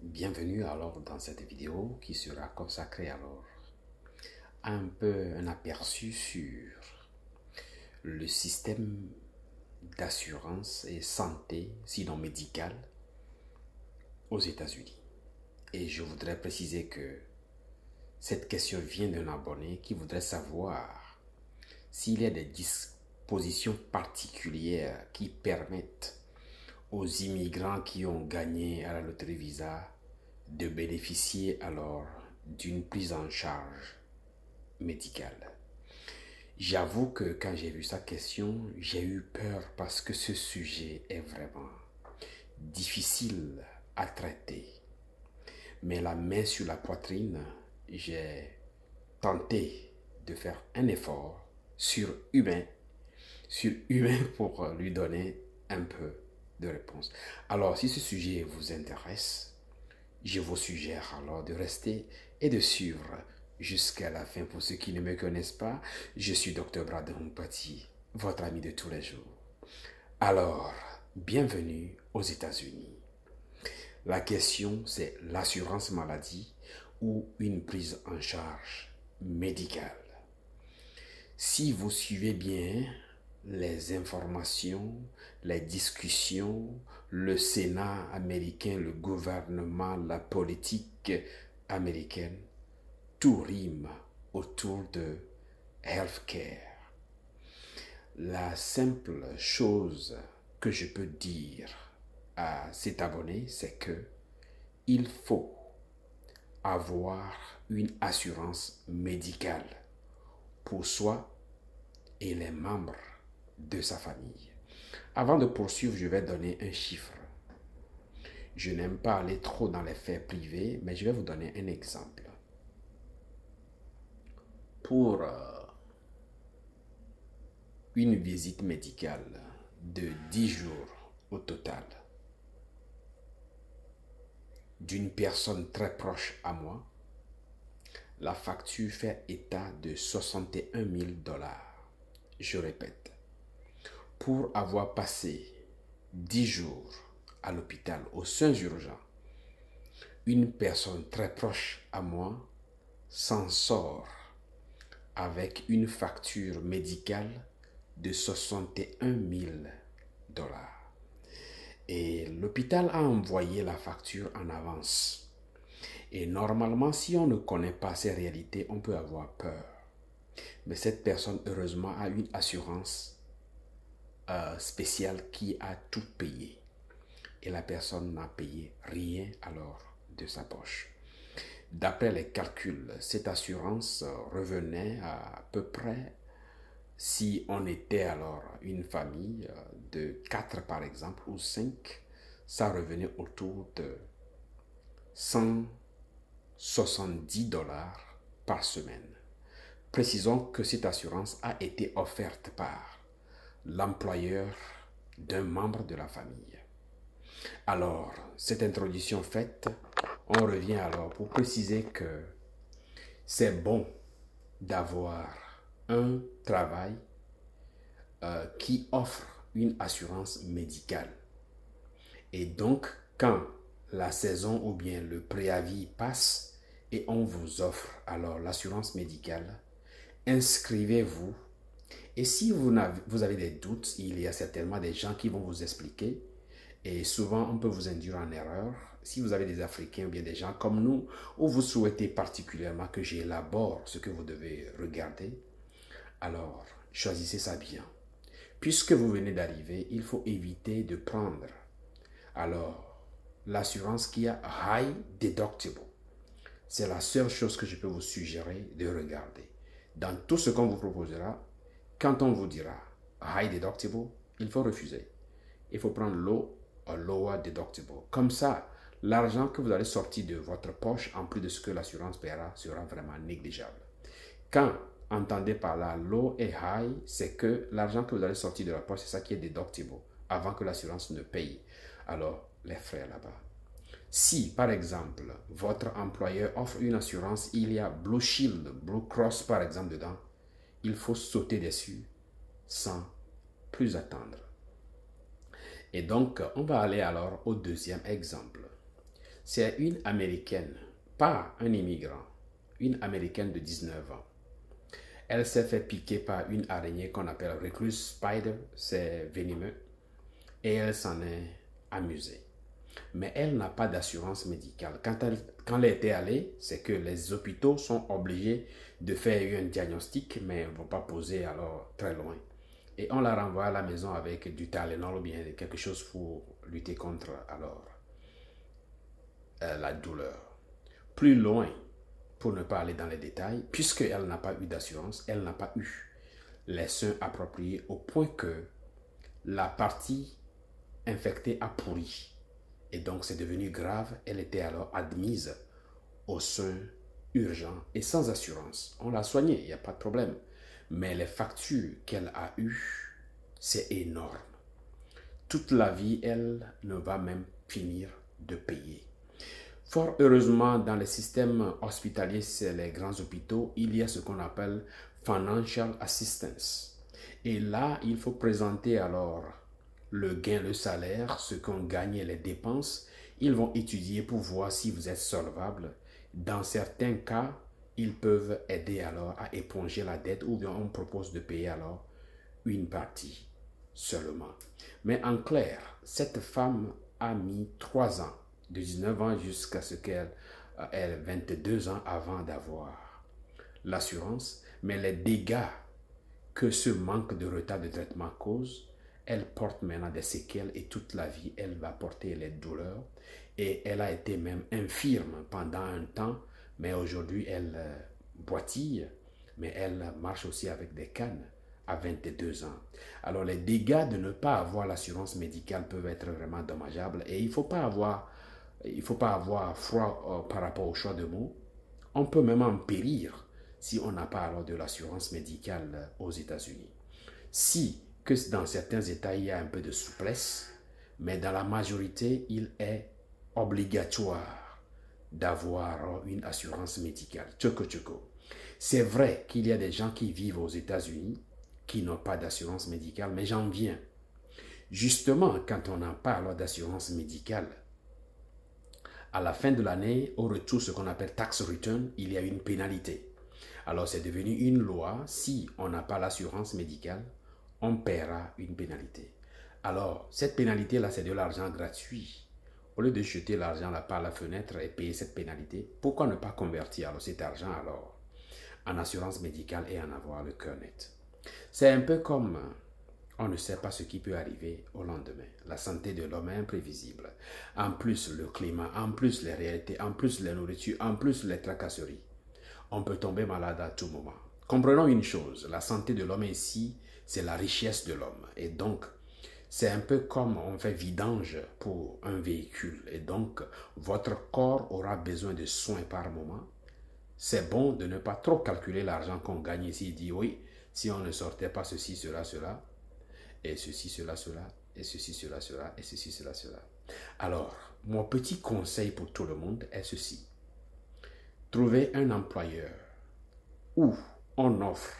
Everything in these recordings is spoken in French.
Bienvenue alors dans cette vidéo qui sera consacrée alors à un aperçu sur le système d'assurance et santé, sinon médical, aux États-Unis. Et je voudrais préciser que cette question vient d'un abonné qui voudrait savoir s'il y a des dispositions particulières qui permettent aux immigrants qui ont gagné à la loterie Visa de bénéficier alors d'une prise en charge médicale. J'avoue que quand j'ai vu sa question, j'ai eu peur parce que ce sujet est vraiment difficile à traiter. Mais la main sur la poitrine, j'ai tenté de faire un effort surhumain pour lui donner un peu de réponse. Alors, si ce sujet vous intéresse, je vous suggère alors de rester et de suivre jusqu'à la fin. Pour ceux qui ne me connaissent pas, je suis Dr Brandon Pati, votre ami de tous les jours. Alors, bienvenue aux États-Unis. La question, c'est l'assurance maladie ou une prise en charge médicale. Si vous suivez bien les informations, les discussions, le Sénat américain, le gouvernement, la politique américaine, tout rime autour de healthcare. La simple chose que je peux dire à cet abonné, c'est que il faut avoir une assurance médicale pour soi et les membres de sa famille. Avant de poursuivre, je vais donner un chiffre. Je n'aime pas aller trop dans les faits privés, mais je vais vous donner un exemple. Pour une visite médicale de 10 jours au total d'une personne très proche à moi, la facture fait état de 61 000 $. Je répète, pour avoir passé 10 jours à l'hôpital aux soins urgents, une personne très proche à moi s'en sort avec une facture médicale de 61 000 $. Et l'hôpital a envoyé la facture en avance. Et normalement, si on ne connaît pas ces réalités, on peut avoir peur. Mais cette personne, heureusement, a une assurance spéciale qui a tout payé. Et la personne n'a payé rien alors de sa poche. D'après les calculs, cette assurance revenait à peu près, si on était alors une famille de 4 par exemple, ou 5, ça revenait autour de 170 $ par semaine. Précisons que cette assurance a été offerte par l'employeur d'un membre de la famille. Alors, cette introduction faite, on revient alors pour préciser que c'est bon d'avoir un travail qui offre une assurance médicale. Et donc, quand la saison ou bien le préavis passe et on vous offre alors l'assurance médicale, inscrivez-vous. Et si vous avez des doutes, il y a certainement des gens qui vont vous expliquer. Et souvent, on peut vous induire en erreur. Si vous avez des Africains ou bien des gens comme nous, où vous souhaitez particulièrement que j'élabore ce que vous devez regarder, alors choisissez ça bien. Puisque vous venez d'arriver, il faut éviter de prendre alors l'assurance qui a high deductible. C'est la seule chose que je peux vous suggérer de regarder. Dans tout ce qu'on vous proposera, quand on vous dira high deductible, il faut refuser. Il faut prendre low ou lower deductible. Comme ça, l'argent que vous allez sortir de votre poche, en plus de ce que l'assurance paiera, sera vraiment négligeable. Quand entendez par là low et high, c'est que l'argent que vous allez sortir de la poche, c'est ça qui est deductible, avant que l'assurance ne paye. Alors, les frais là-bas. Si, par exemple, votre employeur offre une assurance, il y a Blue Shield, Blue Cross, par exemple, dedans, il faut sauter dessus sans plus attendre. Et donc, on va aller alors au deuxième exemple. C'est une Américaine, pas un immigrant, une Américaine de 19 ans. Elle s'est fait piquer par une araignée qu'on appelle recluse spider, c'est venimeux, et elle s'en est amusée. Mais elle n'a pas d'assurance médicale. Quand elle était allée, c'est que les hôpitaux sont obligés de faire un diagnostic, mais ne vont pas poser alors très loin. Et on la renvoie à la maison avec du Tylenol ou bien quelque chose pour lutter contre alors la douleur. Plus loin, pour ne pas aller dans les détails, puisqu'elle n'a pas eu d'assurance, elle n'a pas eu les soins appropriés au point que la partie infectée a pourri. Et donc c'est devenu grave. Elle était alors admise aux soins urgents et sans assurance. On l'a soignée, il n'y a pas de problème. Mais les factures qu'elle a eues, c'est énorme. Toute la vie, elle ne va même finir de payer. Fort heureusement, dans les systèmes hospitaliers, c'est les grands hôpitaux, il y a ce qu'on appelle financial assistance. Et là, il faut présenter alors le gain, le salaire, ce qu'on gagne et les dépenses. Ils vont étudier pour voir si vous êtes solvable. Dans certains cas, ils peuvent aider alors à éponger la dette ou bien on propose de payer alors une partie seulement. Mais en clair, cette femme a mis 3 ans, de 19 ans jusqu'à ce qu'elle ait 22 ans avant d'avoir l'assurance. Mais les dégâts que ce manque de retard de traitement cause, elle porte maintenant des séquelles et toute la vie, elle va porter les douleurs. Et elle a été même infirme pendant un temps, mais aujourd'hui, elle boitille, mais elle marche aussi avec des cannes à 22 ans. Alors, les dégâts de ne pas avoir l'assurance médicale peuvent être vraiment dommageables et il ne faut pas avoir froid par rapport au choix de mots. On peut même en périr si on n'a pas alors de l'assurance médicale aux États-Unis. Si que dans certains États, il y a un peu de souplesse, mais dans la majorité, il est obligatoire d'avoir une assurance médicale. C'est vrai qu'il y a des gens qui vivent aux États-Unis qui n'ont pas d'assurance médicale, mais j'en viens. Justement, quand on n'a pas alors d'assurance médicale, à la fin de l'année, au retour, ce qu'on appelle tax return, il y a une pénalité. Alors, c'est devenu une loi. Si on n'a pas l'assurance médicale, on paiera une pénalité. Alors, cette pénalité-là, c'est de l'argent gratuit. Au lieu de jeter l'argent là par la fenêtre et payer cette pénalité, pourquoi ne pas convertir alors cet argent alors en assurance médicale et en avoir le cœur net? C'est un peu comme on ne sait pas ce qui peut arriver au lendemain. La santé de l'homme est imprévisible. En plus, le climat, en plus les réalités, en plus les nourritures, en plus les tracasseries. On peut tomber malade à tout moment. Comprenons une chose, la santé de l'homme ici, c'est la richesse de l'homme. Et donc, c'est un peu comme on fait vidange pour un véhicule. Et donc, votre corps aura besoin de soins par moment. C'est bon de ne pas trop calculer l'argent qu'on gagne ici. Dit oui, si on ne sortait pas ceci, cela, cela, et ceci, cela, cela, et ceci, cela, cela, et ceci, cela, cela. Alors, mon petit conseil pour tout le monde est ceci. Trouvez un employeur où on offre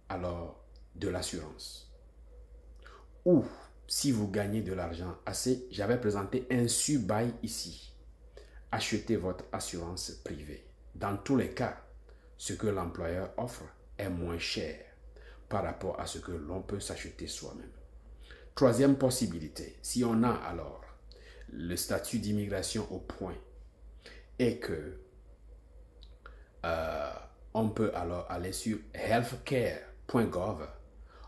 alors de l'assurance. Ou si vous gagnez de l'argent assez, j'avais présenté un sub-bail ici. Achetez votre assurance privée. Dans tous les cas, ce que l'employeur offre est moins cher par rapport à ce que l'on peut s'acheter soi-même. Troisième possibilité, si on a alors le statut d'immigration au point et que on peut alors aller sur healthcare.gov,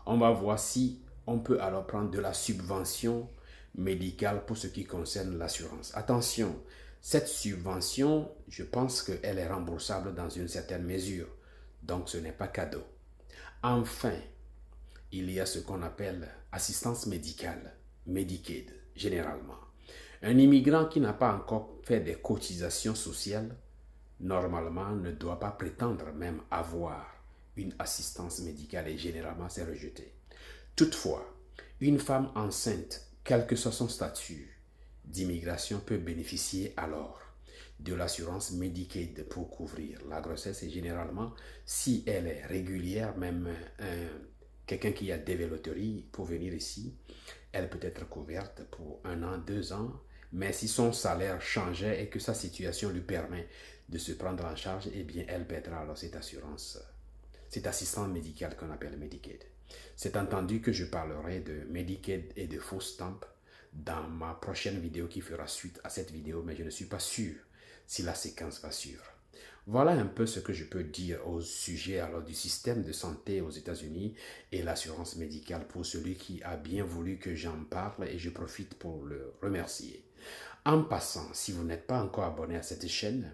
on va voir si on peut alors prendre de la subvention médicale pour ce qui concerne l'assurance. Attention, cette subvention, je pense qu'elle est remboursable dans une certaine mesure, donc ce n'est pas cadeau. Enfin, il y a ce qu'on appelle assistance médicale, Medicaid, généralement. Un immigrant qui n'a pas encore fait des cotisations sociales, normalement, ne doit pas prétendre même avoir une assistance médicale et généralement, c'est rejeté. Toutefois, une femme enceinte, quel que soit son statut d'immigration, peut bénéficier alors de l'assurance Medicaid pour couvrir la grossesse et généralement, si elle est régulière, même quelqu'un qui a des véloteries pour venir ici, elle peut être couverte pour 1 an, 2 ans, Mais si son salaire changeait et que sa situation lui permet de se prendre en charge, eh bien, elle perdra alors cette assurance, cette assistance médicale qu'on appelle Medicaid. C'est entendu que je parlerai de Medicaid et de faux stamps dans ma prochaine vidéo qui fera suite à cette vidéo, mais je ne suis pas sûr si la séquence va suivre. Voilà un peu ce que je peux dire au sujet alors du système de santé aux États-Unis et l'assurance médicale pour celui qui a bien voulu que j'en parle et je profite pour le remercier. En passant, si vous n'êtes pas encore abonné à cette chaîne,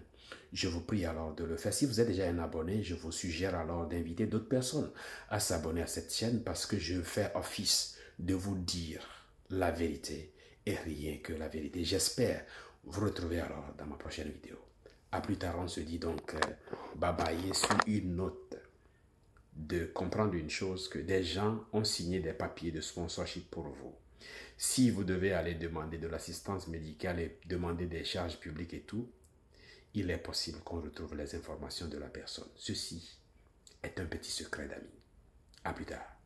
je vous prie alors de le faire. Si vous êtes déjà un abonné, je vous suggère alors d'inviter d'autres personnes à s'abonner à cette chaîne parce que je fais office de vous dire la vérité et rien que la vérité. J'espère vous retrouver alors dans ma prochaine vidéo. À plus tard, on se dit donc bye bye sur une note de comprendre une chose, que des gens ont signé des papiers de sponsorship pour vous. Si vous devez aller demander de l'assistance médicale et demander des charges publiques et tout, il est possible qu'on retrouve les informations de la personne. Ceci est un petit secret d'amis. À plus tard.